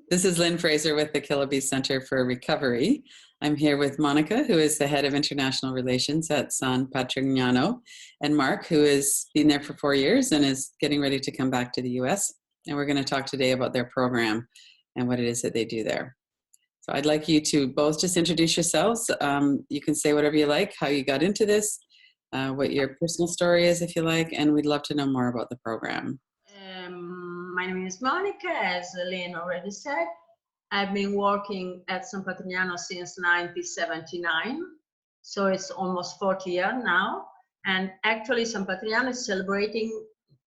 This is Lynn Fraser with the Kiloby Center for Recovery. I'm here with Monica, who is the head of international relations at San Patrignano, and Mark, who has been there for 4 years and is getting ready to come back to the US. And we're going to talk today about their program and what it is that they do there. So I'd like you to both just introduce yourselves. You can say whatever you like, how you got into this, what your personal story is if you like, and we'd love to know more about the program. My name is Monica, as Lynn already said. I've been working at San Patrignano since 1979, so it's almost 40 years now. And actually, San Patrignano is celebrating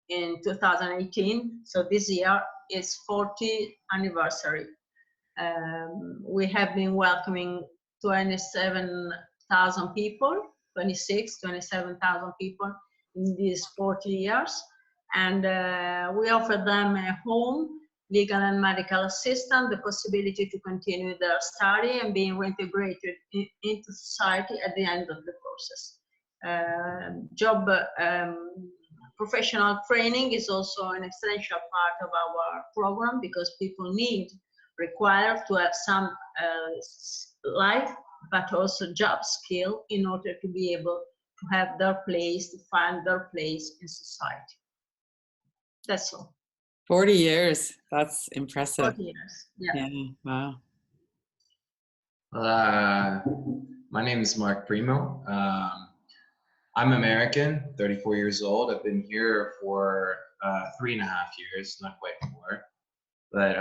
in 2018, so this year is 40th anniversary. We have been welcoming 27,000 people, 27,000 people in these 40 years. And we offer them a home, legal and medical assistance, the possibility to continue their study and being reintegrated into society at the end of the process. Professional training is also an essential part of our program because people require to have some life, but also job skill in order to be able to have their place, to find their place in society. That's all. 40 years. That's impressive. 40 years. Yeah. Wow. My name is Mark Primo. I'm American, 34 years old. I've been here for 3.5 years, not quite 4. But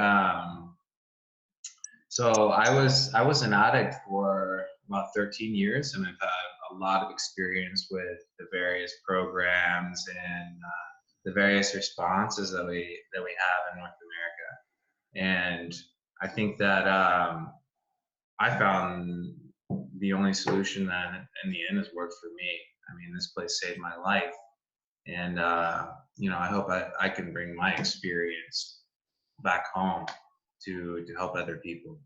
so I was an addict for about 13 years, and I've had a lot of experience with the various programs and the various responses that we have in North America. And I think that I found the only solution that in the end has worked for me. I mean, this place saved my life. And, I hope I can bring my experience back home to help other people.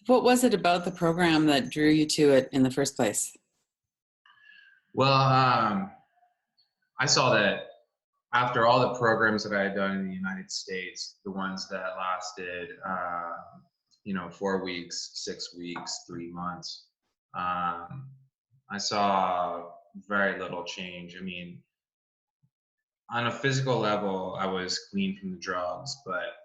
What was it about the program that drew you to it in the first place? Well, I saw that after all the programs that I had done in the United States, the ones that lasted, 4 weeks, 6 weeks, 3 months, I saw very little change. I mean, on a physical level, I was clean from the drugs, but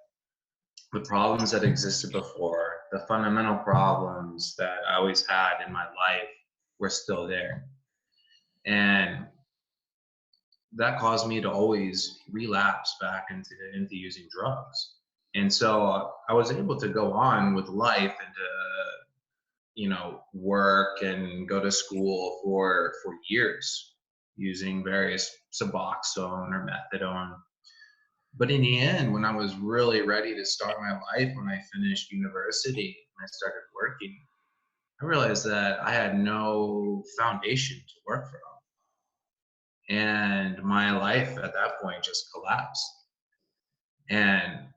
the problems that existed before, the fundamental problems that I always had in my life were still there. And that caused me to always relapse back into using drugs. And so I was able to go on with life and to, work and go to school for years using various Suboxone or Methadone. But in the end, when I was really ready to start my life, when I finished university and I started working, I realized that I had no foundation to work from. And my life at that point just collapsed. And,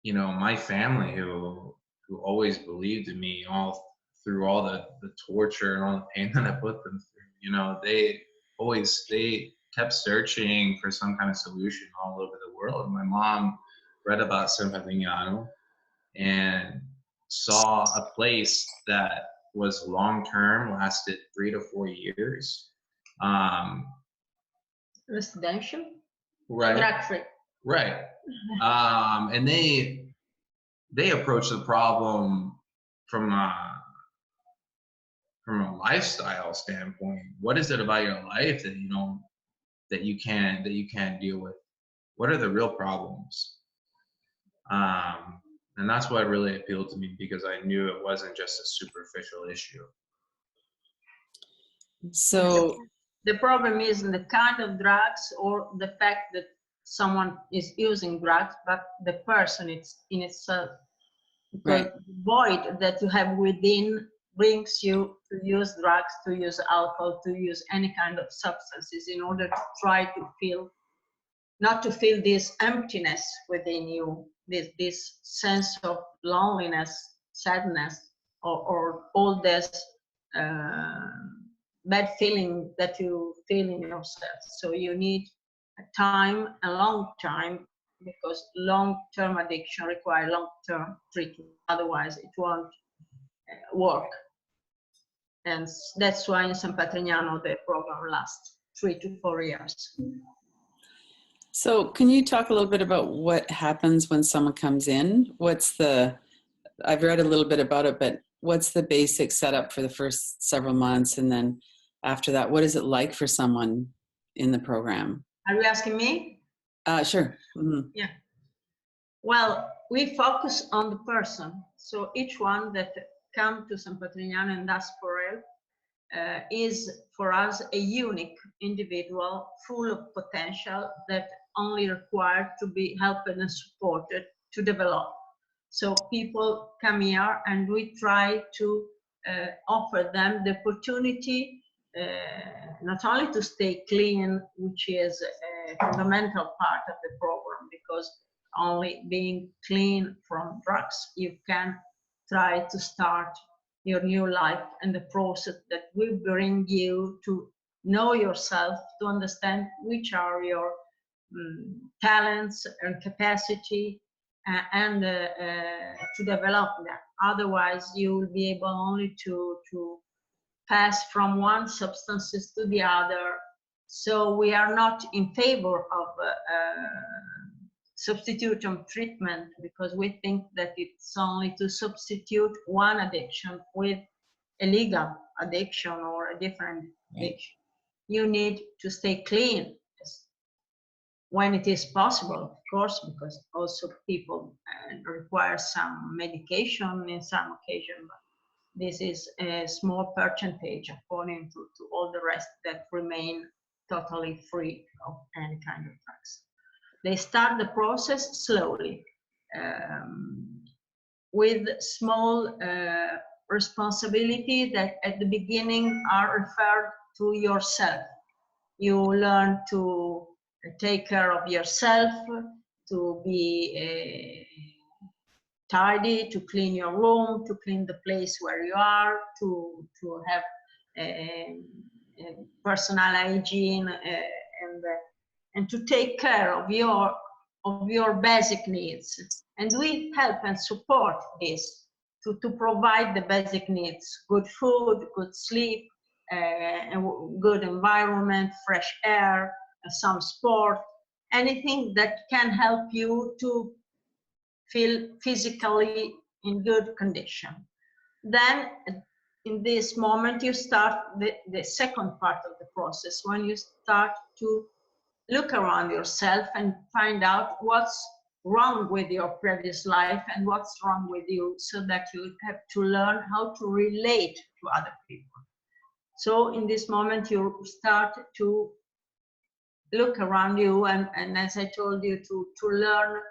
my family who always believed in me all through all the torture and all the pain that I put them through, they kept searching for some kind of solution all over the world. My mom read about San Patrignano and saw a place that was long-term, lasted 3 to 4 years. Residential? Right. Drug-free. Right. And they approach the problem from a lifestyle standpoint. What is it about your life that you can't deal with? What are the real problems? And that's what really appealed to me, because I knew it wasn't just a superficial issue. So the problem isn't the kind of drugs or the fact that someone is using drugs, but the person in itself. Because right. the void that you have within brings you to use drugs, to use alcohol, to use any kind of substances in order to try to feel, not to feel this emptiness within you, this sense of loneliness, sadness, or all this bad feeling that you feel in yourself. So you need a long time because long-term addiction requires long-term treatment. Otherwise, it won't work. And that's why in San Patrignano, the program lasts 3 to 4 years. So can you talk a little bit about what happens when someone comes in? I've read a little bit about it, but what's the basic setup for the first several months? And then after that, what is it like for someone in the program? Are you asking me? Sure. Mm-hmm. Yeah. Well, we focus on the person. So each one that comes to San Patrignano and asks for help is for us a unique individual full of potential that only required to be helped and supported to develop. So people come here and we try to offer them the opportunity not only to stay clean, which is a fundamental part of the program, because only being clean from drugs, you can try to start your new life and the process that will bring you to know yourself, to understand which are your talents and capacity, and to develop that. Otherwise, you will be able only to pass from one substances to the other. So we are not in favor of substitution treatment, because we think that it's only to substitute one addiction with a legal addiction or a different addiction. You need to stay clean when it is possible, of course, because also people require some medication in some occasion, but this is a small percentage according to all the rest that remain totally free of any kind of drugs. They start the process slowly, with small responsibility that at the beginning are referred to yourself. You learn to take care of yourself, to be tidy, to clean your room, to clean the place where you are, to have personal hygiene, and to take care of your basic needs. And we help and support this to provide the basic needs: good food, good sleep, a good environment, fresh air, some sport, anything that can help you to feel physically in good condition. Then in this moment you start the second part of the process, when you start to look around yourself and find out what's wrong with your previous life and what's wrong with you, so that you have to learn how to relate to other people. So in this moment you start to look around you and as I told you, to learn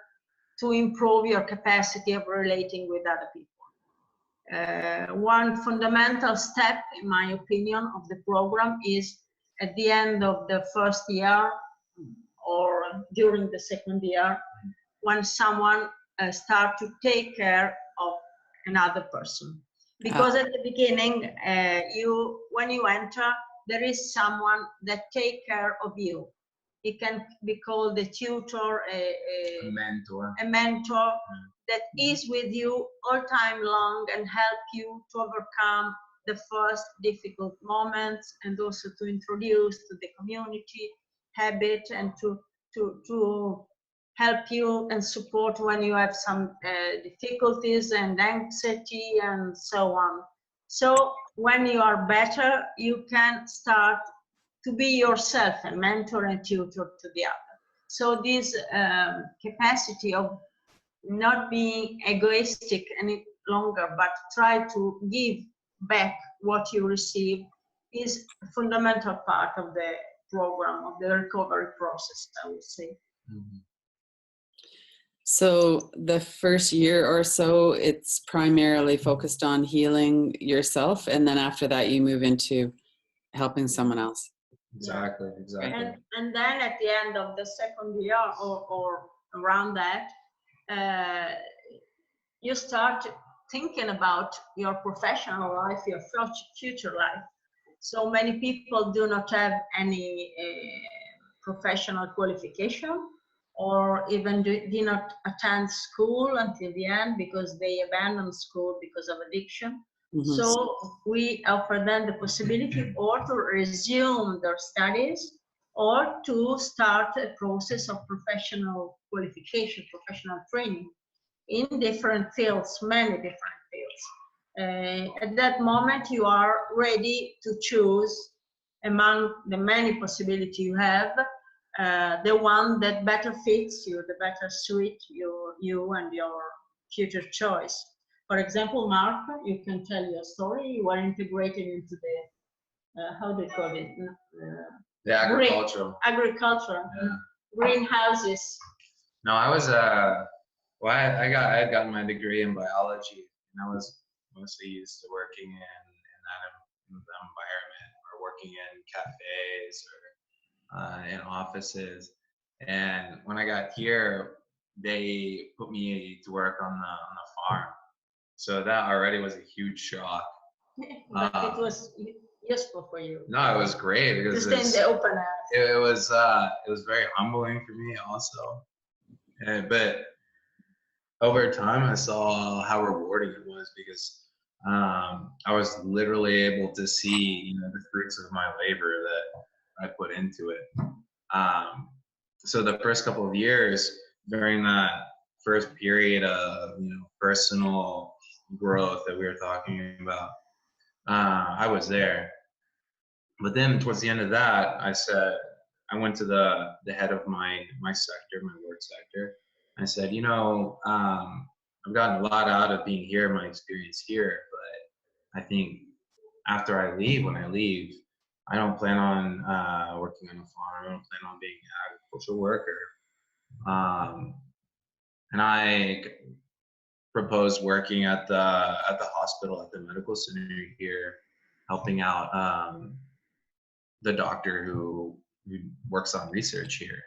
to improve your capacity of relating with other people. One fundamental step, in my opinion, of the program is at the end of the first year or during the second year, when someone starts to take care of another person. Because at the beginning, when you enter, there is someone that takes care of you. It can be called a tutor, a mentor that is with you all time long and help you to overcome the first difficult moments, and also to introduce to the community habit, and to help you and support when you have some difficulties and anxiety and so on. So when you are better, you can start to be yourself a mentor and tutor to the other. So this capacity of not being egoistic any longer, but try to give back what you receive, is a fundamental part of the program, of the recovery process, I would say. Mm-hmm. So the first year or so, it's primarily focused on healing yourself, and then after that you move into helping someone else. Exactly. And then at the end of the second year or around that, you start thinking about your professional life, your future life. So many people do not have any professional qualification, or even did not attend school until the end because they abandoned school because of addiction. So we offer them the possibility or to resume their studies or to start a process of professional qualification, professional training in different fields, many different fields. At that moment, you are ready to choose among the many possibilities you have, the one that better fits you, the better suit you and your future choice. For example, Mark, you can tell your story. You are integrated into the, how do you call it? The agricultural. Agriculture, yeah. Greenhouses. No, I was, well, I had gotten my degree in biology, and I was mostly used to working in that environment, or working in cafes or in offices. And when I got here, they put me to work on the farm. So that already was a huge shock. But it was useful for you. No, it was great because to stay in the open air. It was very humbling for me also. But over time, I saw how rewarding it was because I was literally able to see, the fruits of my labor that I put into it. So the first couple of years during that first period of personal growth that we were talking about, I was there. But then towards the end of that, I went to the head of my sector, my work sector. I said, I've gotten a lot out of being here, my experience here, but I think when I leave, I don't plan on working on a farm. I don't plan on being an agricultural worker. And I proposed working at the hospital, at the medical center here, helping out the doctor who works on research here.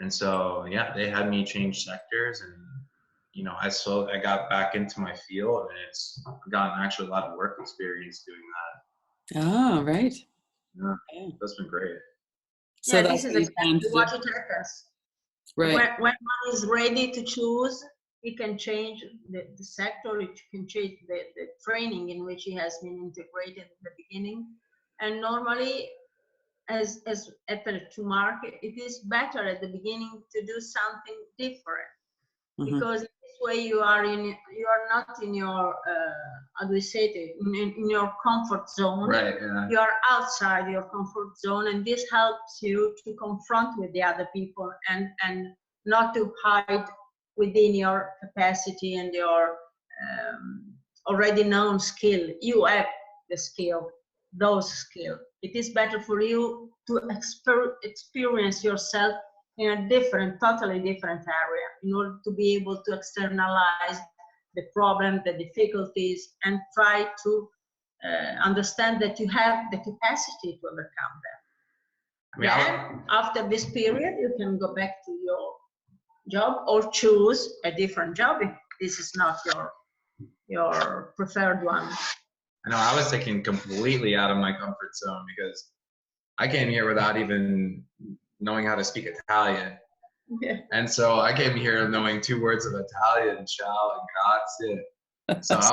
And so, yeah, they had me change sectors, and I got back into my field, and it's gotten actually a lot of work experience doing that. Oh, right. Yeah, that's been great. So this is exactly what it happens. Right. When one is ready to choose, he can change the sector, it can change the training in which he has been integrated in the beginning. And normally, as happened to Mark, it is better at the beginning to do something different, because this way you are not in your how do we say it, in your comfort zone. Right. Yeah. You are outside your comfort zone, and this helps you to confront with the other people and not to hide within your capacity and your already known skill. You have the skill, those skills. It is better for you to experience yourself in a totally different area, in order to be able to externalize the problem, the difficulties, and try to understand that you have the capacity to overcome them. Then, after this period, you can go back to your job or choose a different job if this is not your preferred one. I know I was taken completely out of my comfort zone because I came here without even knowing how to speak Italian. Yeah. And so I came here knowing 2 words of Italian, ciao and grazie. So I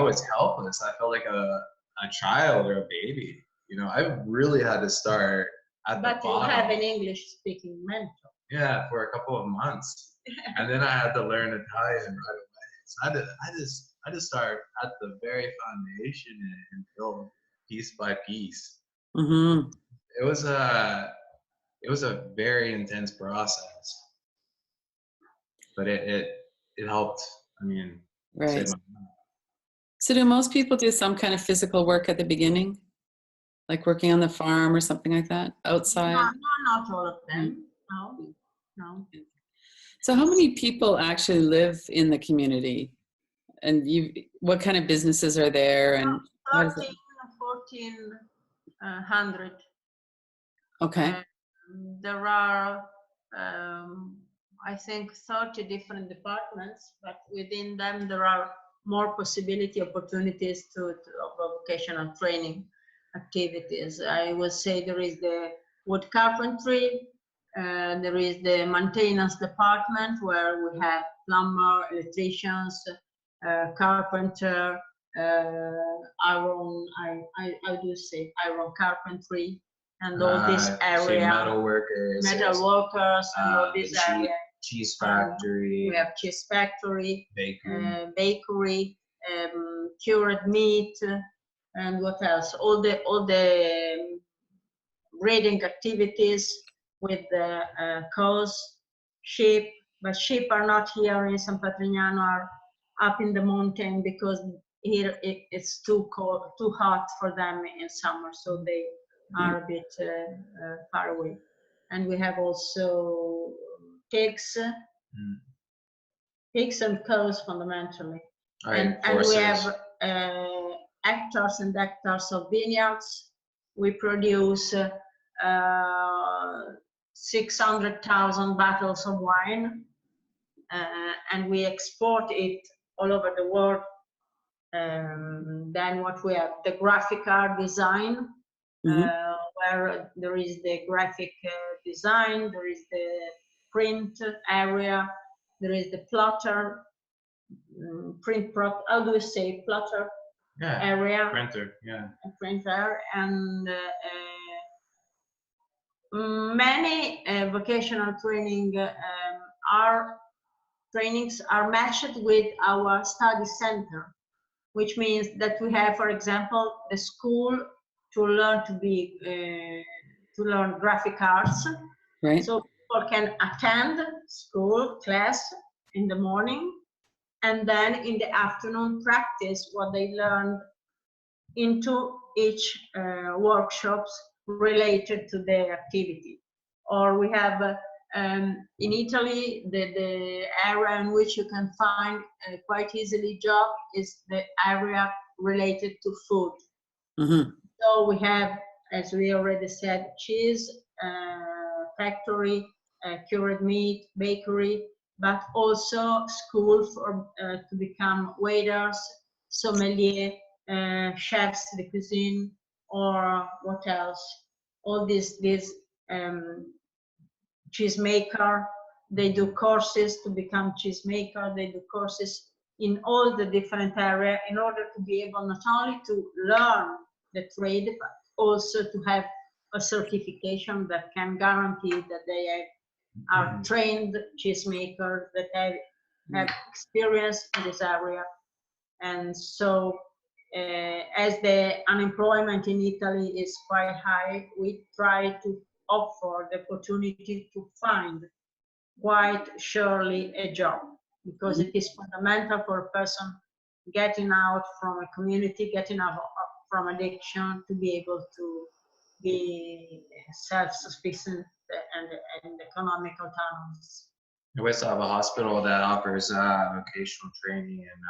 was helpless. I felt like a child or a baby. I really had to start at the bottom. But you have an English-speaking mentor. Yeah, for a couple of months. And then I had to learn Italian right away. So I just start at the very foundation and build piece by piece. Mm-hmm. It was a very intense process, but it helped. I mean, right. So do most people do some kind of physical work at the beginning, like working on the farm or something like that, outside? No, not all of them. No. So how many people actually live in the community? And what kind of businesses are there? And 1,400. Okay. There are, I think, 30 different departments, but within them there are more opportunities of vocational training activities. I would say there is the wood carpentry, There is the maintenance department where we have plumber, electricians, carpenter, iron, I do say iron carpentry, and all this area. Metal workers. Metal workers and all this area. Cheese factory. We have cheese factory, bakery, bakery, cured meat, and what else? All the breeding activities with the cows, sheep, but sheep are not here in San Patrignano, are up in the mountain because here it's too cold, too hot for them in summer, so they are a bit far away. And we have also pigs, pigs and cows fundamentally. Right, and we have hectares and hectares of vineyards. We produce 600,000 bottles of wine, and we export it all over the world. Then what we have, the graphic art design, where there is the graphic design, there is the print area, there is the plotter, how do we say plotter? Yeah, area, printer, yeah. Printer, and many vocational trainings are matched with our study center, which means that we have, for example, the school to learn to learn graphic arts. Right. So people can attend school class in the morning, and then in the afternoon practice what they learned into each workshops related to the activity. Or we have in Italy, the area in which you can find quite easily job is the area related to food. So we have, as we already said, cheese factory, cured meat, bakery, but also school for to become waiters, sommelier, chefs de cuisine, or what else? All these cheesemaker. They do courses to become cheesemaker. They do courses in all the different areas in order to be able not only to learn the trade, but also to have a certification that can guarantee that they are trained cheesemakers, that have experience in this area. And so as the unemployment in Italy is quite high, we try to offer the opportunity to find quite surely a job, because it is fundamental for a person getting out from a community, getting out from addiction, to be able to be self-sufficient and economic autonomous. We also have a hospital that offers vocational training and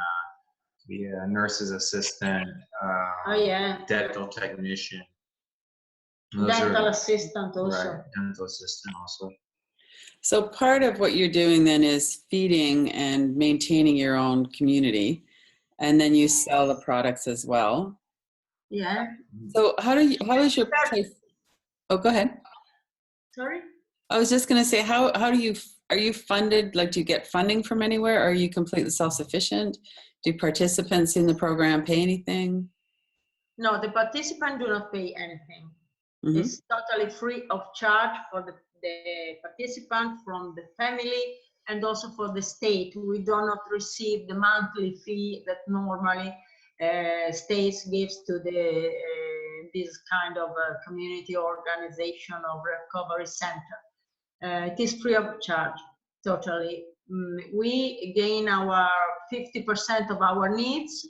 be a nurse's assistant, dental technician. Dental assistant also. Right, dental assistant also. So part of what you're doing then is feeding and maintaining your own community, and then you sell the products as well. Yeah. So how is your place? Oh, go ahead. Sorry? I was just going to say, are you funded? Like, do you get funding from anywhere? Or are you completely self-sufficient? Do participants in the program pay anything? No, the participants do not pay anything. It's totally free of charge for the participant, from the family, and also for the state. We do not receive the monthly fee that normally states gives to the this kind of community organization or recovery center. It is free of charge, totally. We gain our 50% of our needs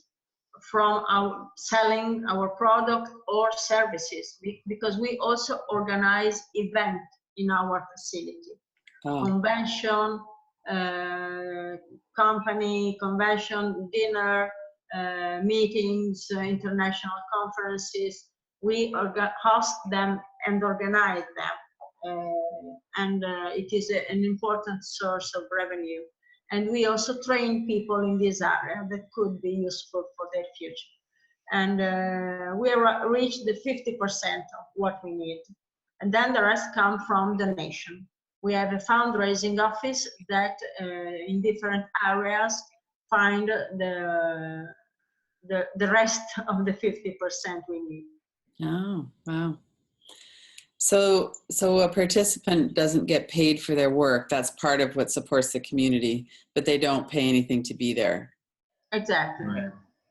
from our selling our product or services, because we also organize event in our facility. Convention, company convention, dinner, meetings, international conferences. We host them and organize them, and it is an important source of revenue. And we also train people in this area that could be useful for their future. And we reached the 50% of what we need. And then the rest come from donation. we have a fundraising office that in different areas find the rest of the 50% we need. Oh, wow. So a participant doesn't get paid for their work. That's part of what supports the community, but they don't pay anything to be there. Exactly.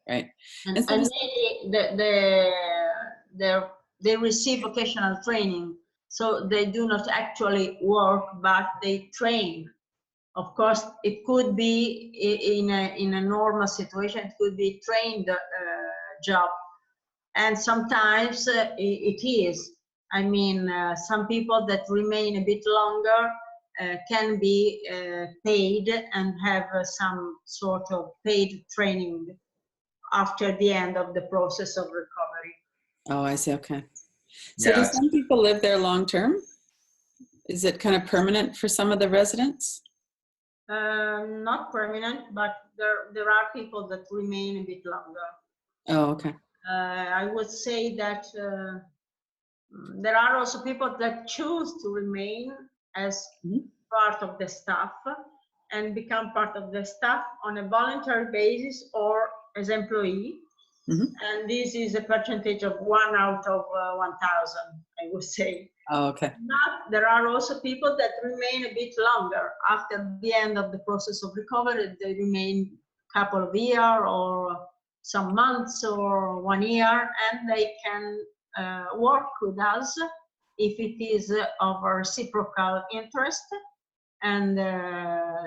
Right. And so mainly they receive vocational training, so they do not actually work, but they train. Of course, it could be in a normal situation, it could be trained job, and sometimes it is. I mean, some people that remain a bit longer can be paid and have some sort of paid training after the end of the process of recovery. Oh, I see. Okay. So Yeah, do some people live there long term? Is it kind of permanent for some of the residents? Not permanent, but there are people that remain a bit longer. Oh, okay. I would say that there are also people that choose to remain as part of the staff and become part of the staff on a voluntary basis or as employee. And this is a percentage of 1 out of 1,000, I would say. Oh, okay. There are also people that remain a bit longer. After the end of the process of recovery, they remain a couple of years or some months or 1 year, and they can work with us if it is of a reciprocal interest. And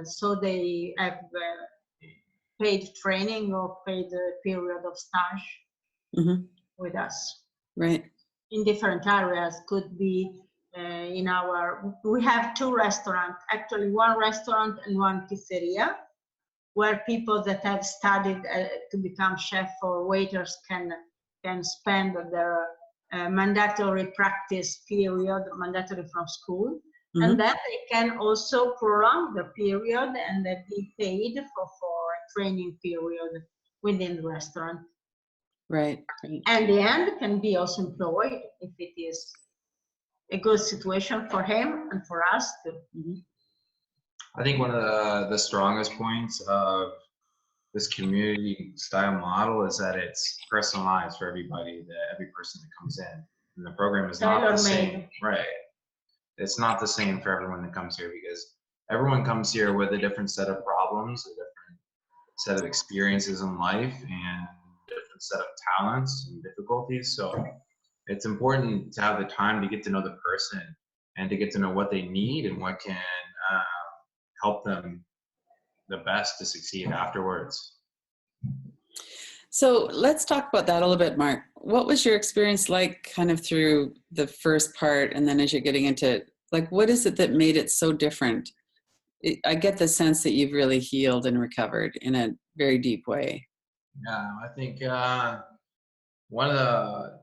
so they have paid training or paid period of stage with us. Right. In different areas, could be we have 2 restaurants, actually 1 restaurant and 1 pizzeria, where people that have studied to become chef or waiters can spend their mandatory practice period, mandatory from school. And then they can also prolong the period and then be paid for a training period within the restaurant. Right. And the end can be also employed if it is a good situation for him and for us too. I think one of the strongest points of this community style model is that it's personalized for everybody, every person that comes in. And the program is not the same. Right. It's not the same for everyone that comes here because everyone comes here with a different set of problems, a different set of experiences in life, and a different set of talents and difficulties. So it's important to have the time to get to know the person and to get to know what they need and what can help them the best to succeed afterwards. So let's talk about that a little bit, Mark. What was your experience like kind of through the first part, and then as you're getting into, like, what is it that made it so different? I get the sense that you've really healed and recovered in a very deep way. Yeah, I think one of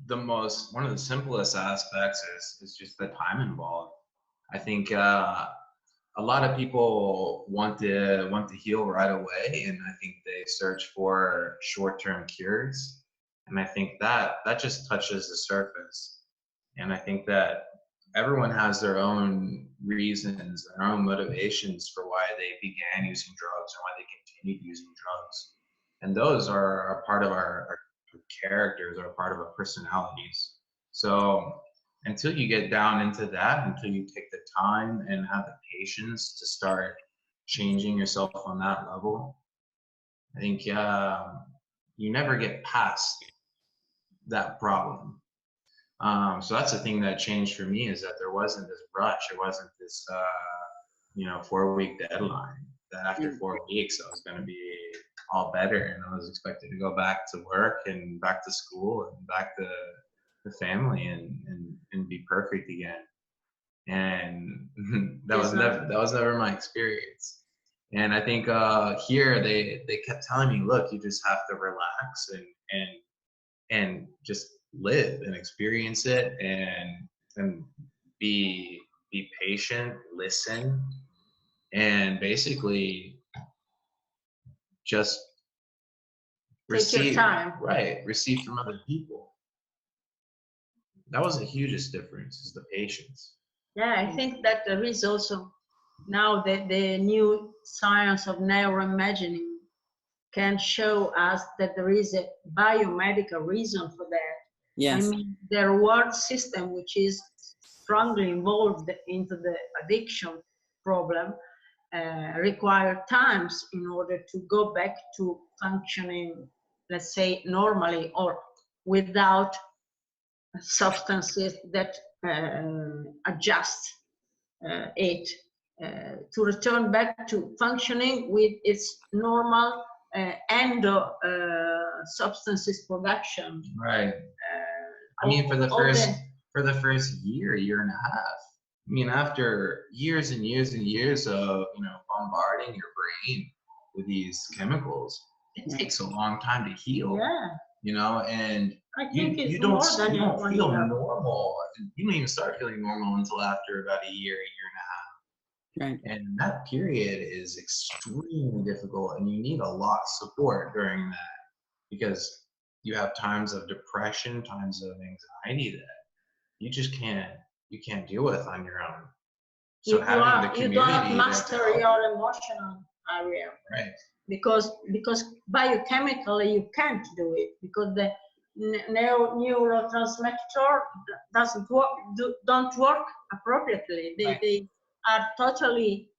the simplest aspects is just the time involved. I think a lot of people want to heal right away, and I think they search for short-term cures. And I think that just touches the surface. And I think that everyone has their own reasons, their own motivations for why they began using drugs and why they continued using drugs. And those are a part of our characters, or a part of our personalities. So until you get down into that, until you take the time and have the patience to start changing yourself on that level, I think you never get past that problem. So that's the thing that changed for me, is that there wasn't this rush. It wasn't this 4-week deadline that after 4 weeks I was going to be all better, and I was expected to go back to work and back to school and back to the family and be perfect again. And that was never my experience. And I think here they kept telling me, look, you just have to relax and just live and experience it, and be patient, listen, and basically just receive from other people. That was the hugest difference, is the patience. Yeah, I think that there is also now the new science of neuroimagining can show us that there is a biomedical reason for that. I Yes. mean, the reward system, which is strongly involved into the addiction problem, require times in order to go back to functioning, let's say, normally or without substances that adjust it to return back to functioning with its normal substances production. Right. I mean, for the first year and a half. I mean, after years and years and years of bombarding your brain with these chemicals, it takes a long time to heal. Yeah. And I think you it's don't more than feel 1 year. normal. You don't even start feeling normal until after about a year and a half. Right. And that period is extremely difficult, and you need a lot of support during that, because you have times of depression, times of anxiety that you just can't deal with on your own. So having the community, you don't master your emotional area, right? Because biochemically you can't do it, because the neurotransmitter don't work appropriately. They are totally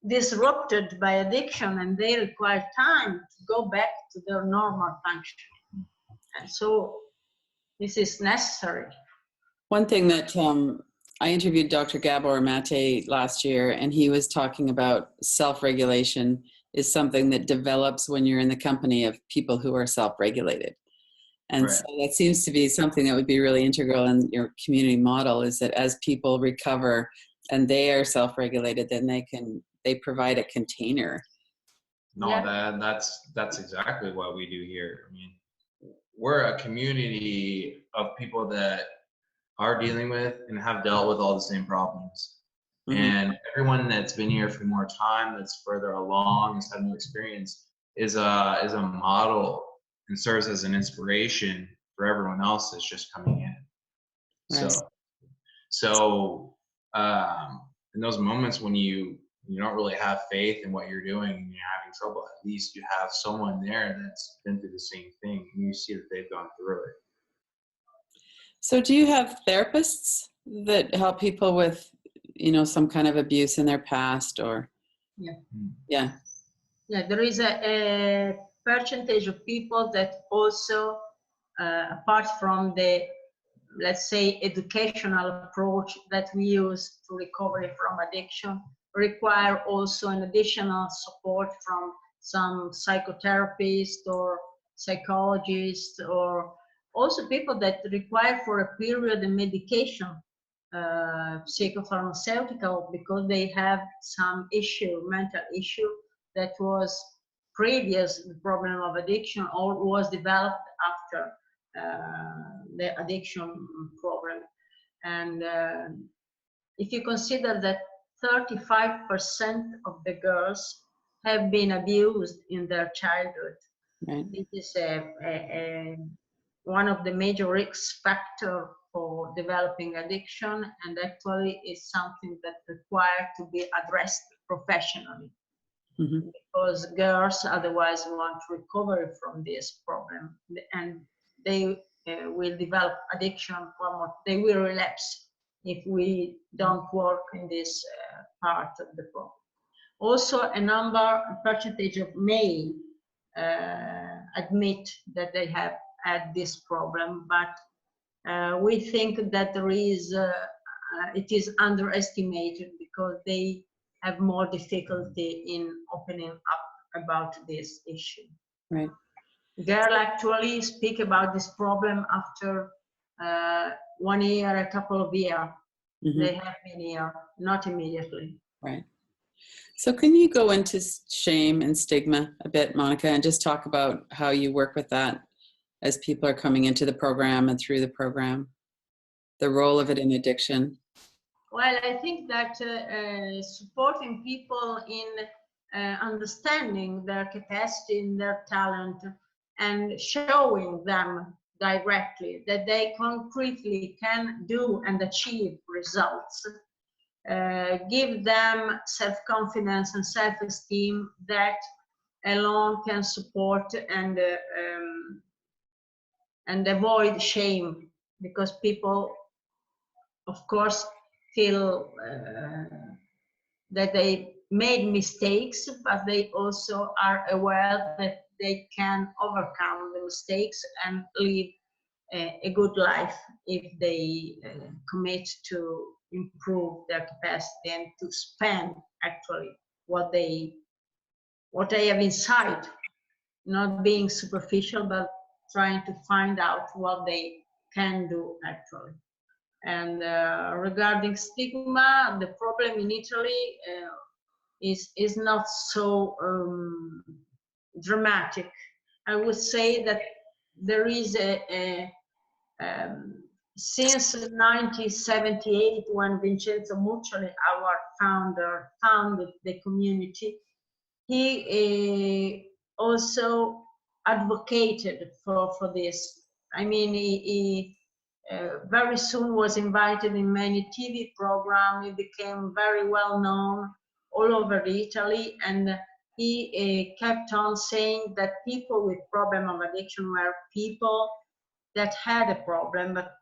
disrupted by addiction, and they require time to go back to their normal function. And so this is necessary. One thing that I interviewed Dr. Gabor Mate last year, and he was talking about self-regulation is something that develops when you're in the company of people who are self-regulated. And Right. so that seems to be something that would be really integral in your community model, is that as people recover and they are self-regulated, then they provide a container. No, Yeah. that's exactly what we do here. I mean, we're a community of people that are dealing with and have dealt with all the same problems. Mm-hmm. And everyone that's been here for more time, that's further along, has had more experience, is a model and serves as an inspiration for everyone else that's just coming in. Right. So in those moments when you don't really have faith in what you're doing and you're having trouble, at least you have someone there that's been through the same thing, and you see that they've gone through it. So do you have therapists that help people with, some kind of abuse in their past, or? Yeah. There is a percentage of people that also, apart from the, let's say, educational approach that we use to recovery from addiction, require also an additional support from some psychotherapist or psychologist, or also people that require for a period of medication, psychopharmaceutical, because they have some mental issue that was previous the problem of addiction or was developed after the addiction problem. And if you consider that 35% of the girls have been abused in their childhood, right. This is one of the major risk factors for developing addiction, and actually is something that requires to be addressed professionally. Mm-hmm. Because girls otherwise want to recover from this problem, and they will develop addiction, they will relapse if we don't work in this part of the problem. Also, a percentage of male admit that they have had this problem, but we think that it is underestimated because they have more difficulty in opening up about this issue. Right. Girls actually speak about this problem after 1 year, a couple of years. Mm-hmm. They have been here, not immediately. Right. So can you go into shame and stigma a bit, Monica, and just talk about how you work with that as people are coming into the program and through the program, the role of it in addiction? Well, I think that supporting people in understanding their capacity and their talent, and showing them directly that they concretely can do and achieve results, give them self-confidence and self-esteem that alone can support and avoid shame, because people, of course, feel that they made mistakes, but they also are aware that they can overcome the mistakes and live a good life if they commit to improve their capacity and to spend actually what they have inside, not being superficial, but trying to find out what they can do actually. And regarding stigma, the problem in Italy is not so dramatic. I would say that there is since 1978, when Vincenzo Muccioli, our founder, founded the community, he also advocated for this. I mean, he very soon was invited in many TV programs. He became very well known all over Italy, and he kept on saying that people with problem of addiction were people that had a problem, but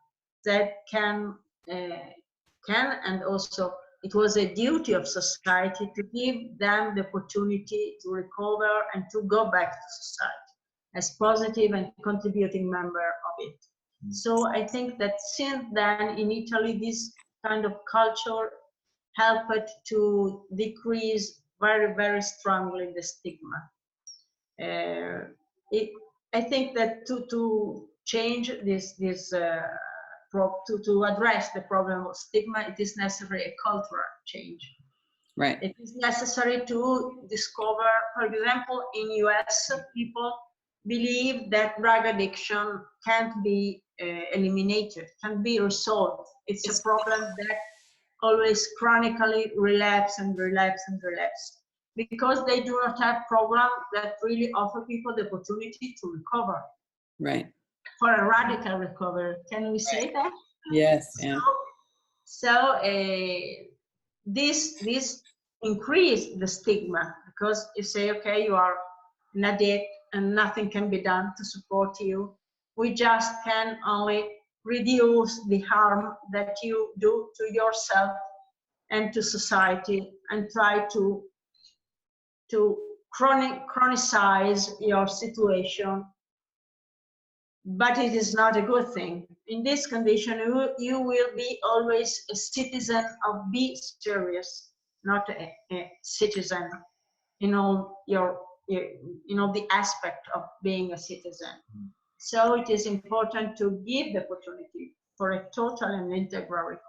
that can and also it was a duty of society to give them the opportunity to recover and to go back to society as positive and contributing member of it. So I think that since then in Italy, this kind of culture helped to decrease very, very strongly the stigma. I think that to change to address the problem of stigma, it is necessary a cultural change. Right. It is necessary to discover, for example, in US, people believe that drug addiction can't be eliminated, can't be resolved. It's a problem that always chronically relapse and relapse and relapse, because they do not have programs that really offer people the opportunity to recover. Right. For a radical recovery, can we say that? Yes. Yeah. So this increase the stigma, because you say, okay, you are an addict and nothing can be done to support you. We just can only reduce the harm that you do to yourself and to society, and try to chronicize your situation. But it is not a good thing. In this condition, you will be always a citizen of be serious, not a citizen in all the aspect of being a citizen. So it is important to give the opportunity for a total and integral recovery.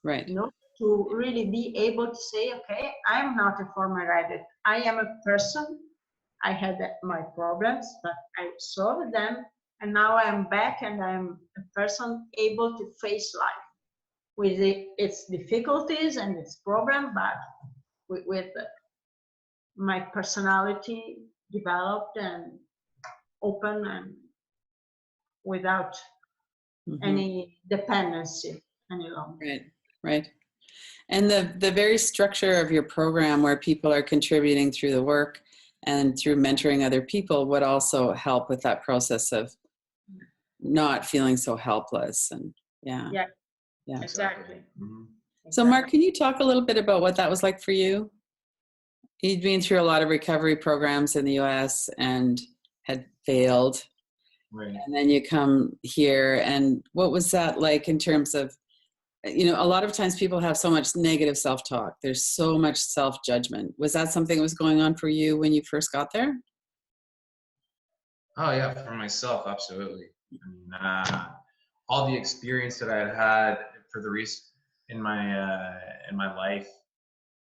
Right. To really be able to say, okay, I'm not a former addict. I am a person. I had my problems, but I solved them. And now I'm back and I'm a person able to face life with its difficulties and its problems, but with my personality developed and open and without any dependency any longer. Right, right. And the very structure of your program, where people are contributing through the work and through mentoring other people, would also help with that process of not feeling so helpless. And yeah. Exactly. So Mark, can you talk a little bit about what that was like for you? You'd been through a lot of recovery programs in the US and had failed. Right. And then you come here, and what was that like in terms of, a lot of times people have so much negative self-talk. There's so much self-judgment. Was that something that was going on for you when you first got there? Oh yeah, for myself, absolutely. I mean, all the experience that I had for the in my life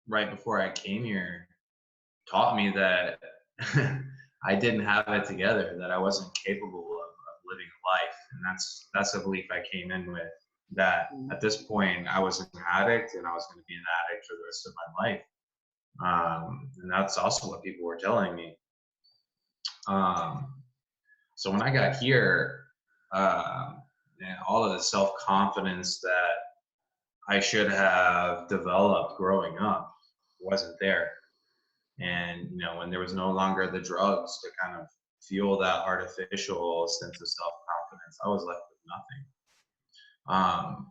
right before I came here taught me that I didn't have it together, that I wasn't capable of living a life, and that's a belief I came in with. That at this point I was an addict and I was going to be an addict for the rest of my life. And that's also what people were telling me. So when I got here, and all of the self-confidence that I should have developed growing up wasn't there. And, you know, when there was no longer the drugs to kind of fuel that artificial sense of self-confidence, I was left with nothing.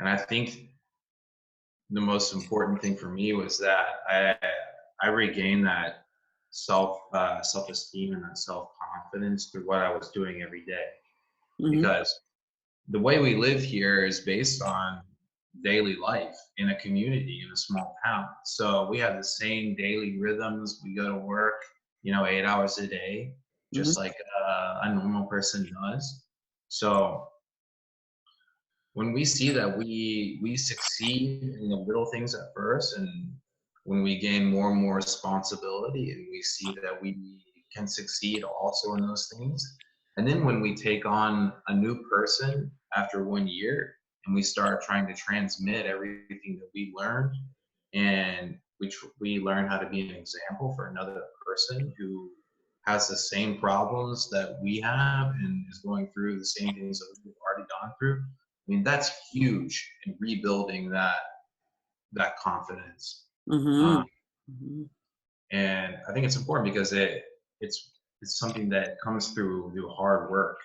And I think the most important thing for me was that I regained that self-esteem and that self-confidence through what I was doing every day. Because the way we live here is based on daily life in a community, in a small town. So we have the same daily rhythms. We go to work, you know, 8 hours a day, just like a normal person does. So when we see that we succeed in the little things at first, and when we gain more and more responsibility, and we see that we can succeed also in those things, and then when we take on a new person after 1 year, and we start trying to transmit everything that we learned, and we learn how to be an example for another person who has the same problems that we have and is going through the same things that we've already gone through. I mean, that's huge in rebuilding that confidence. And I think it's important because it's something that comes through hard work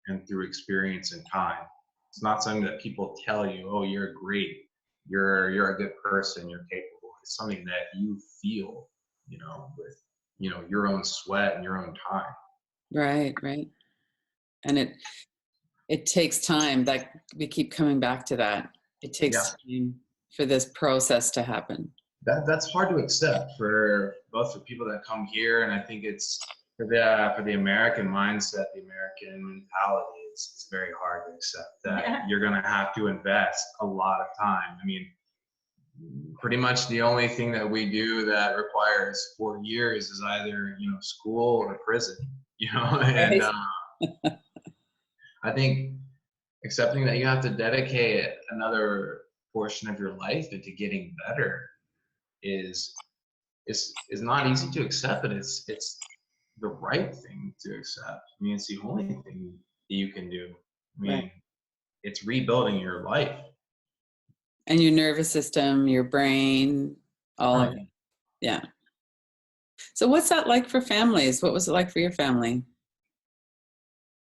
and through experience and time. It's not something that people tell you, oh, you're great, you're a good person, you're capable. It's something that you feel, you know, with, you know, your own sweat and your own time. Right. And it takes time. Like, we keep coming back to that. It takes time for this process to happen. That's hard to accept for both for people that come here, and I think it's for the American mindset, the American mentality. It's very hard to accept that you're going to have to invest a lot of time. I mean, pretty much the only thing that we do that requires 4 years is either, you know, school or prison. You know, and I think accepting that you have to dedicate another portion of your life into getting better is not easy to accept, but it's the right thing to accept. I mean, it's the only thing that you can do. I mean, it's rebuilding your life. And your nervous system, your brain, all of it. Yeah. So what's that like for families? What was it like for your family?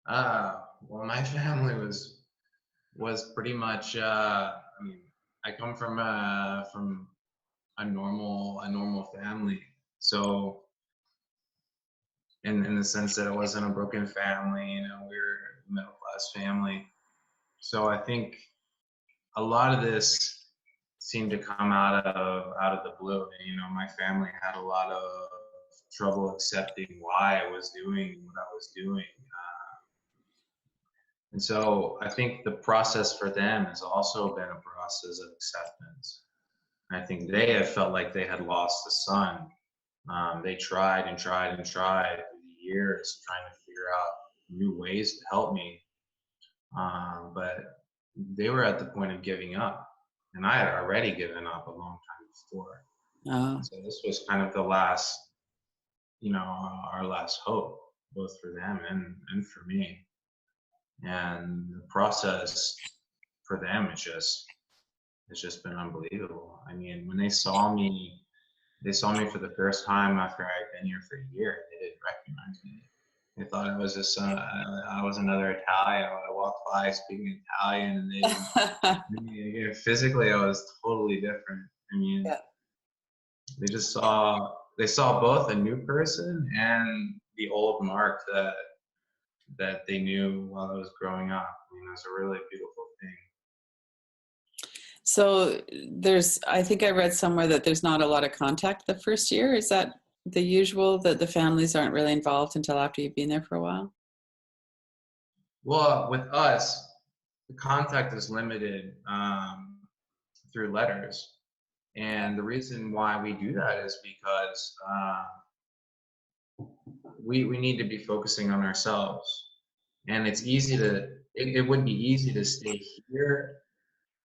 Well, my family was pretty much, I mean, I come from a normal family. So in the sense that it wasn't a broken family, you know, we were a middle class family. So I think a lot of this seemed to come out of the blue. You know, my family had a lot of trouble accepting why I was doing what I was doing. And so I think the process for them has also been a process of acceptance. I think they have felt like they had lost a son. They tried and tried and tried through the years, trying to figure out new ways to help me. But they were at the point of giving up. And I had already given up a long time before. So this was kind of the last, you know, our last hope, both for them and for me. And the process for them, it's just been unbelievable. I mean, when they saw me for the first time after I'd been here for a year. They didn't recognize me. They thought I was just I was another Italian. I walked by speaking Italian, and they physically I was totally different. I mean, they saw both a new person and the old Mark that they knew while I was growing up. I mean, it was a really beautiful thing. So I think I read somewhere that there's not a lot of contact the first year. Is that the usual, that the families aren't really involved until after you've been there for a while? Well, with us, the contact is limited through letters. And the reason why we do that is because we need to be focusing on ourselves. And it's it would be easy to stay here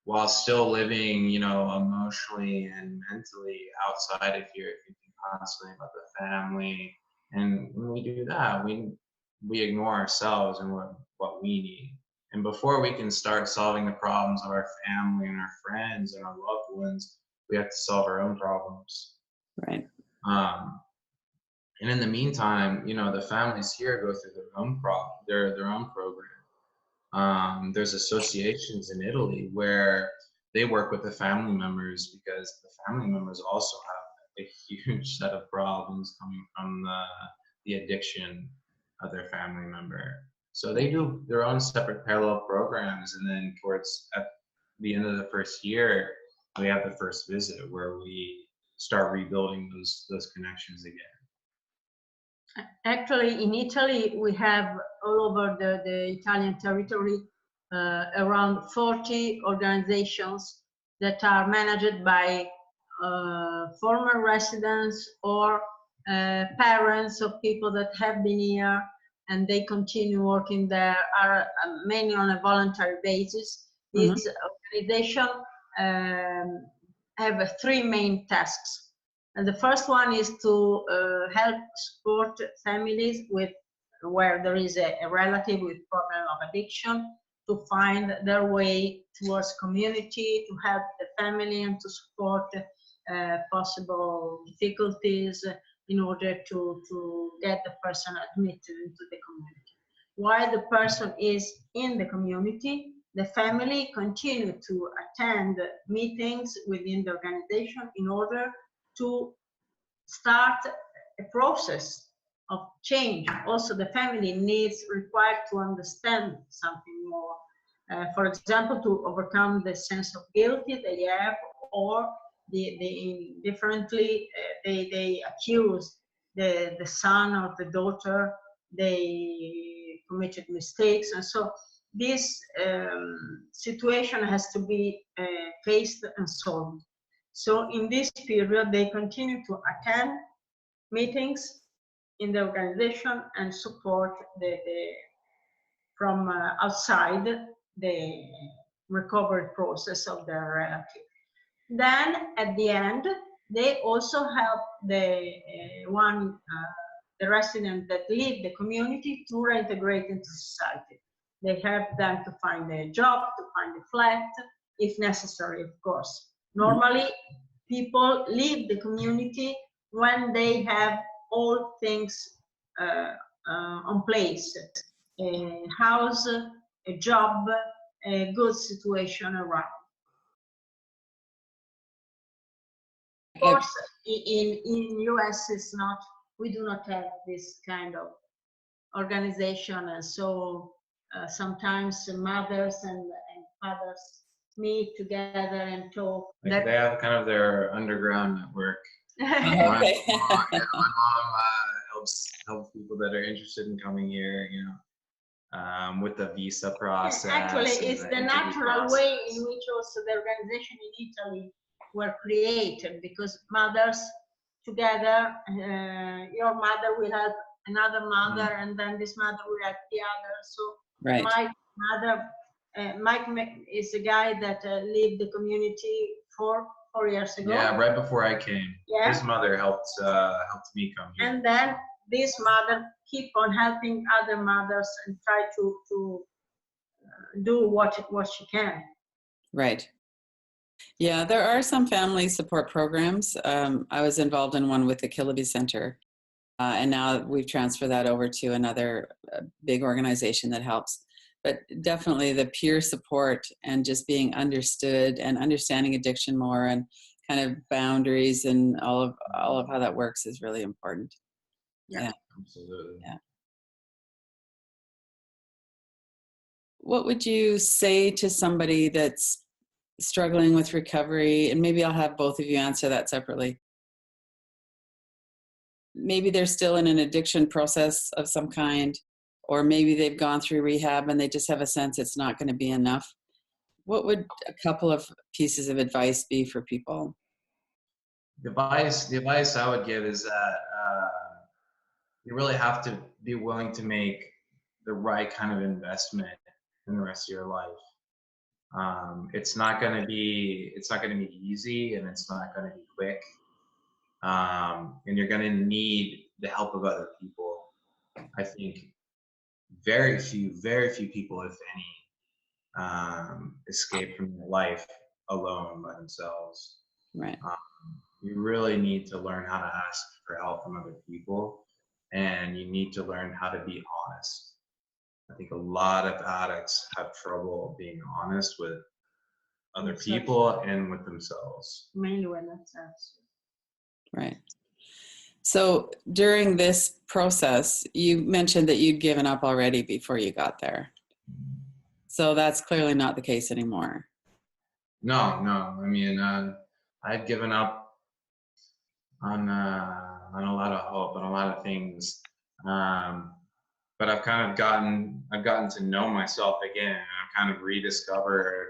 while still living, you know, emotionally and mentally outside of here, thinking constantly about the family. And when we do that, we ignore ourselves and what we need. And before we can start solving the problems of our family and our friends and our loved ones, we have to solve our own problems. Right. And in the meantime, you know, the families here go through their own program. There's associations in Italy where they work with the family members because the family members also have a huge set of problems coming from the addiction of their family member. So they do their own separate parallel programs, and then towards at the end of the first year, we have the first visit where we start rebuilding those connections again. Actually, in Italy, we have all over the Italian territory around 40 organizations that are managed by former residents or parents of people that have been here and they continue working there, are mainly on a voluntary basis. These organizations have three main tasks. And the first one is to help support families where there is a relative with problem of addiction, to find their way towards community, to help the family and to support possible difficulties in order to get the person admitted into the community. While the person is in the community, the family continue to attend meetings within the organization in order to start a process of change. Also, the family required to understand something more. For example, to overcome the sense of guilt they have, or they accuse the son or the daughter they committed mistakes, and so this situation has to be faced and solved. So in this period, they continue to attend meetings in the organization and support from outside the recovery process of their relative. Then at the end, they also help the resident that leave the community to reintegrate into society. They help them to find a job, to find a flat, if necessary, of course. Normally, people leave the community when they have all things on place: a house, a job, a good situation around. Of course, in US, it's not. We do not have this kind of organization, and so sometimes mothers and fathers meet together and talk. They have kind of their underground network. Okay. My mom helps people that are interested in coming here, you know, with the visa process. Actually, it's the natural way in which also the organization in Italy were created, because mothers together, your mother will help another mother, and then this mother will help the other. So Right. my mother, Mike is a guy that lived the community 4 years ago. Yeah, right before I came. Yeah. His mother helped me come here. And then this mother keep on helping other mothers and try to do what she can. Right. Yeah, there are some family support programs. I was involved in one with the Kiloby Center, and now we've transferred that over to another big organization that helps. But definitely the peer support and just being understood and understanding addiction more and kind of boundaries and all of how that works is really important. Yeah. Absolutely. Yeah. What would you say to somebody that's struggling with recovery? And maybe I'll have both of you answer that separately. Maybe they're still in an addiction process of some kind, or maybe they've gone through rehab and they just have a sense it's not going to be enough. What would a couple of pieces of advice be for people? The advice I would give is that you really have to be willing to make the right kind of investment in the rest of your life. It's not going to be easy, and it's not going to be quick. And you're going to need the help of other people. I think very few people, if any, escape from life alone by themselves. Right. You really need to learn how to ask for help from other people, and you need to learn how to be honest. I think a lot of addicts have trouble being honest with other people and with themselves. Mainly when themselves. Right. So during this process, you mentioned that you'd given up already before you got there. So that's clearly not the case anymore. No. I mean, I'd given up on a lot of hope, on a lot of things. But I've gotten to know myself again. I've kind of rediscovered,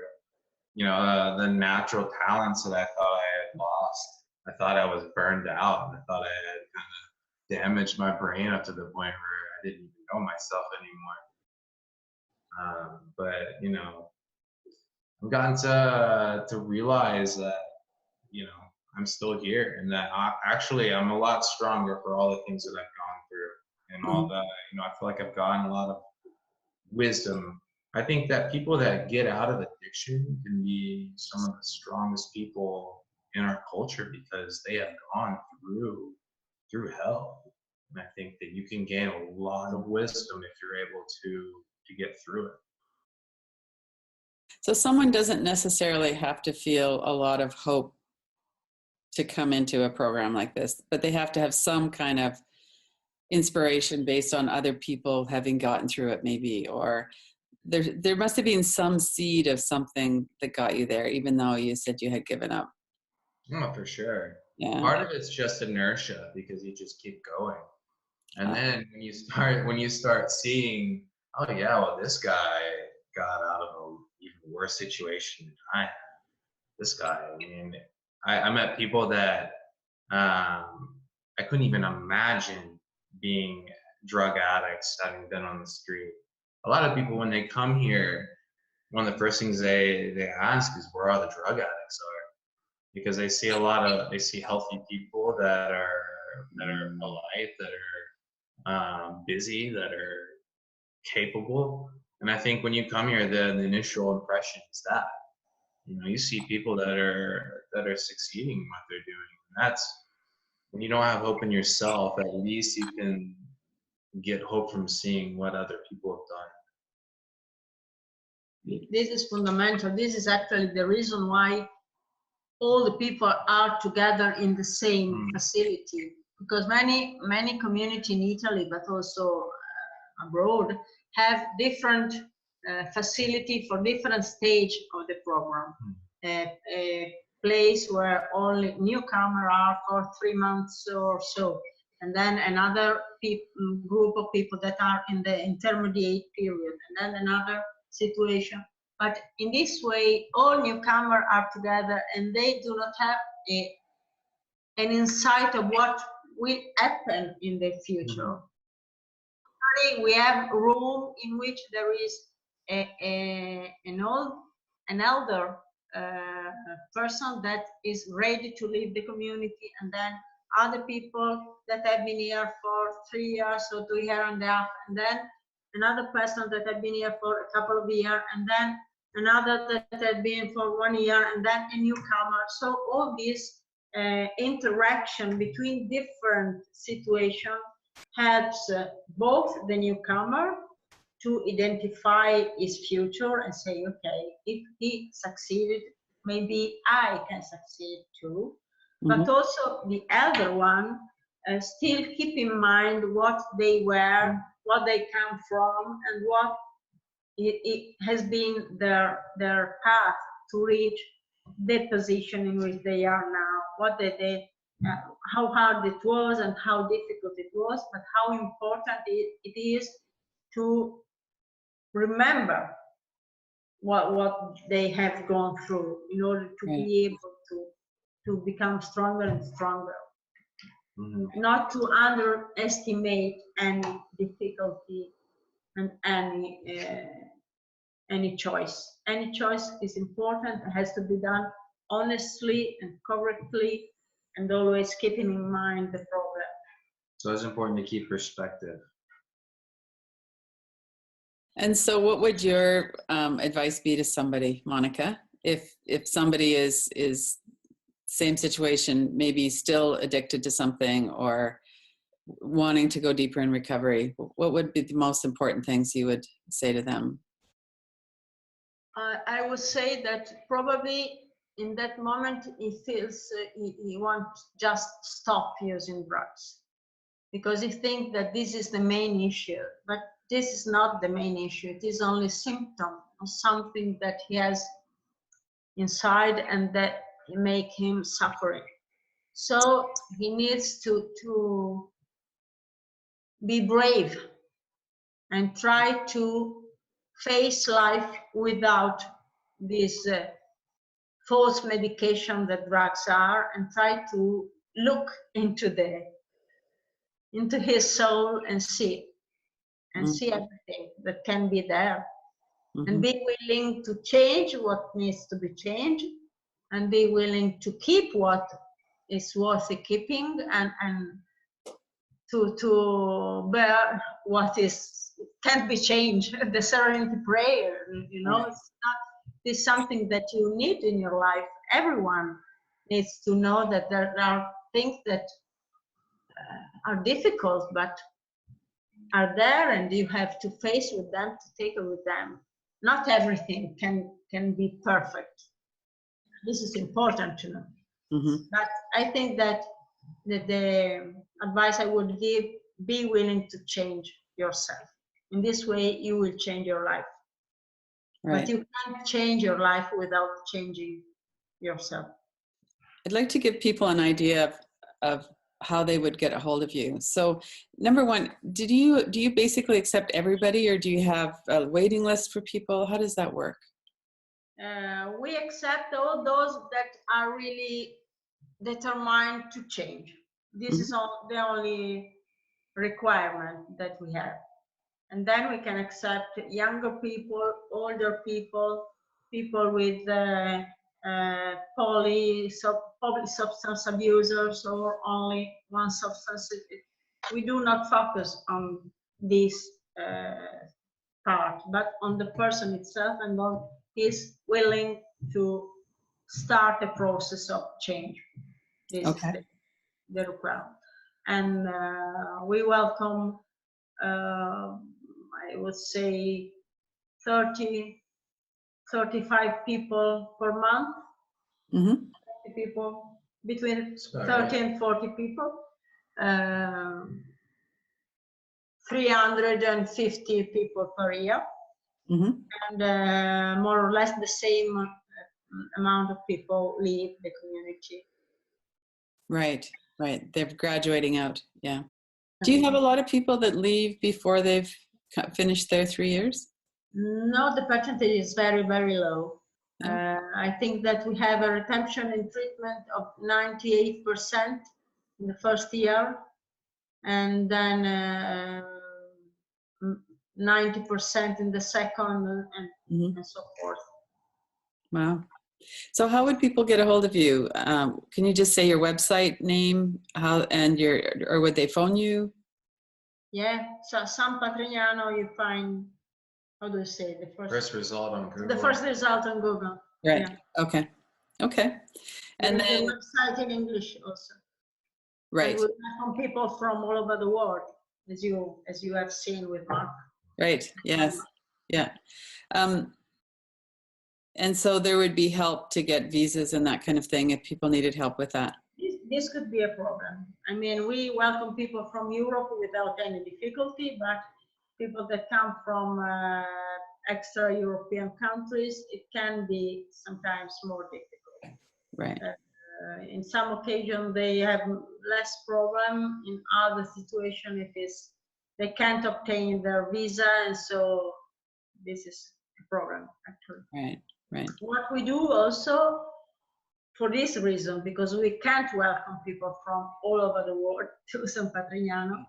the natural talents that I thought I had lost. I thought I was burned out. I thought I had kind of damaged my brain up to the point where I didn't even know myself anymore. But I've gotten to realize that I'm still here, and that I'm a lot stronger for all the things that I've gone through, and all that. I feel like I've gotten a lot of wisdom. I think that people that get out of addiction can be some of the strongest people in our culture because they have gone through hell. And I think that you can gain a lot of wisdom if you're able to get through it. So someone doesn't necessarily have to feel a lot of hope to come into a program like this, but they have to have some kind of inspiration based on other people having gotten through it, maybe, or there must have been some seed of something that got you there, even though you said you had given up. Oh, for sure. Yeah. Part of it's just inertia because you just keep going. And then when you start seeing, oh yeah, well, this guy got out of an even worse situation than I had. This guy, I mean, I met people that I couldn't even imagine being drug addicts, having been on the street. A lot of people, when they come here, one of the first things they ask is where all the drug addicts are, because they see healthy people that are polite, that are busy, that are capable. And I think when you come here, the initial impression is that you see people that are succeeding in what they're doing. And that's when you don't have hope in yourself. At least you can get hope from seeing what other people have done. This is fundamental. This is actually the reason why all the people are together in the same facility, because many communities in Italy, but also abroad, have different facility for different stage of the program. A place where only newcomers are for 3 months or so, and then another group of people that are in the intermediate period, and then another situation. But in this way, all newcomers are together, and they do not have an insight of what will happen in the future. We have a room in which there is an elder person that is ready to leave the community, and then other people that have been here for 3 years or 2 years and a half, and then another person that have been here for a couple of years, and then another that had been for 1 year, and then a newcomer. So all this interaction between different situations helps both the newcomer to identify his future and say, okay, if he succeeded, maybe I can succeed too. But also the elder one still keep in mind what they were, what they come from, and what it has been their path to reach the position in which they are now, what they did, how hard it was and how difficult it was, but how important it is to remember what they have gone through in order to be able to become stronger and stronger. Not to underestimate any difficulty and any choice. Any choice is important. It has to be done honestly and correctly, and always keeping in mind the problem. So it's important to keep perspective. And so what would your advice be to somebody, Monica, if somebody is same situation, maybe still addicted to something or wanting to go deeper in recovery? What would be the most important things you would say to them? I would say that probably in that moment he feels he wants just stop using drugs because he thinks that this is the main issue, but this is not the main issue. It is only a symptom of something that he has inside and that make him suffering. So he needs to be brave and try to face life without this false medication that drugs are, and try to look into his soul and see everything that can be there, and be willing to change what needs to be changed, and be willing to keep what is worth keeping, and to bear what can't be changed. The serenity prayer, you know, it's something that you need in your life. Everyone needs to know that there are things that are difficult, but are there, and you have to face with them, to take it with them. Not everything can be perfect. This is important to know. But I think that the advice I would give, be willing to change yourself. In this way, you will change your life. Right. But you can't change your life without changing yourself. I'd like to give people an idea of how they would get a hold of you. So, number one, do you basically accept everybody, or do you have a waiting list for people? How does that work? We accept all those that are really determined to change. This is the only requirement that we have. And then we can accept younger people, older people, people with substance abusers, or only one substance. We do not focus on this part, but on the person itself, and on his willing to start a process of change. This is the requirement. And we welcome, I would say, 30, 35 people per month. 30 people, between 30 and 40 people. 350 people per year. And more or less the same amount of people leave the community. Right. They're graduating out. Yeah. Do you have a lot of people that leave before they've finished their 3 years? No, the percentage is very, very low. I think that we have a retention in treatment of 98% in the first year, and then 90% in the second, and so forth. Wow. So how would people get a hold of you? Can you just say your website name, or would they phone you? Yeah, so San Patrignano, you find, how do you say, the first result on Google. The first result on Google. Right. Yeah. Okay. And there is a website in English also. Right. And we welcome people from all over the world, as you have seen with Mark. Right. Yes. Yeah. And so there would be help to get visas and that kind of thing if people needed help with that. This could be a problem. I mean, we welcome people from Europe without any difficulty, but people that come from extra-European countries, it can be sometimes more difficult. Right. In some occasions, they have less problem. In other situations, they can't obtain their visa, and so this is a problem, actually. Right. What we do also, for this reason, because we can't welcome people from all over the world to San Patrignano,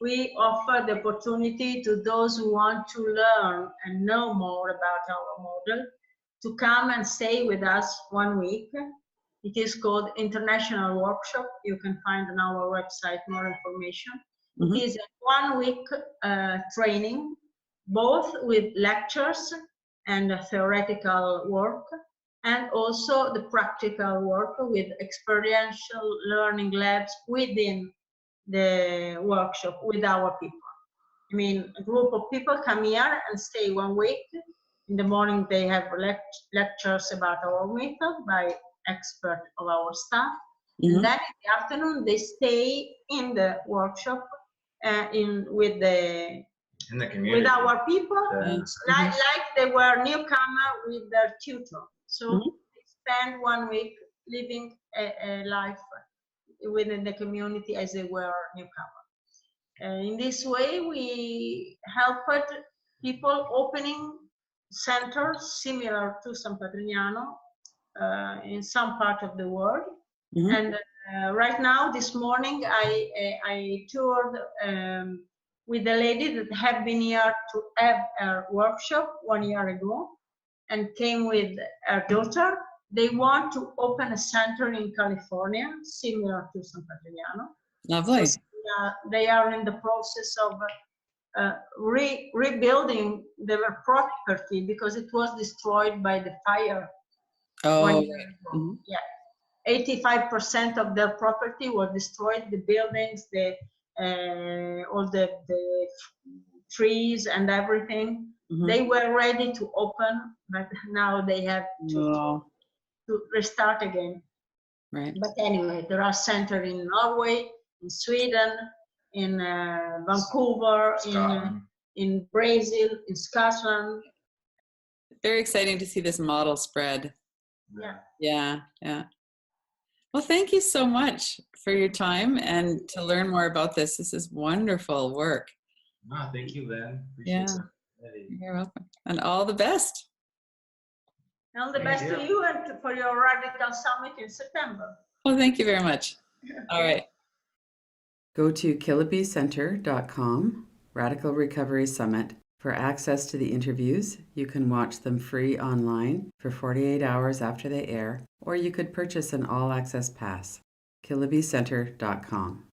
we offer the opportunity to those who want to learn and know more about our model to come and stay with us 1 week. It is called International Workshop. You can find on our website more information. It is a 1 week training both with lectures and theoretical work, and also the practical work with experiential learning labs within the workshop with our people. I mean, a group of people come here and stay 1 week. In the morning, they have lectures about our method by expert of our staff. Mhm. And then in the afternoon, they stay in the workshop with In the community. our people, Yeah. like they were newcomer with their tutor. So Mhm. they spend 1 week living a life within the community as they were newcomer. In this way, we helped people opening centers similar to San Patrignano in some part of the world. Mhm. And right now, this morning, I toured with a lady that had been here to have a workshop 1 year ago and came with her daughter. They want to open a center in California, similar to San Patrignano. Lovely. So they are in the process of rebuilding their property because it was destroyed by the fire 1 Oh, year ago. mhm. Yeah, 85% of their property was destroyed. The buildings, all the trees and everything. Mhm. They were ready to open, but now they have Oh, to restart again. right. But anyway, there are centers in Norway, in Sweden, in Vancouver, Scotland. in Brazil, in Scotland. Very exciting to see this model spread. Yeah. Yeah, yeah. Well, thank you so much for your time and to learn more about this. This is wonderful work. Ah, thank you, Lynn. Yeah. Appreciate that. You're welcome. And all the best. All the Thank best you. to you and for your Radical Summit in September. Well, thank you very much. All right. Go to kilobycenter.com, Radical Recovery Summit, for access to the interviews. You can watch them free online for 48 hours after they air, or you could purchase an all-access pass. kilobycenter.com.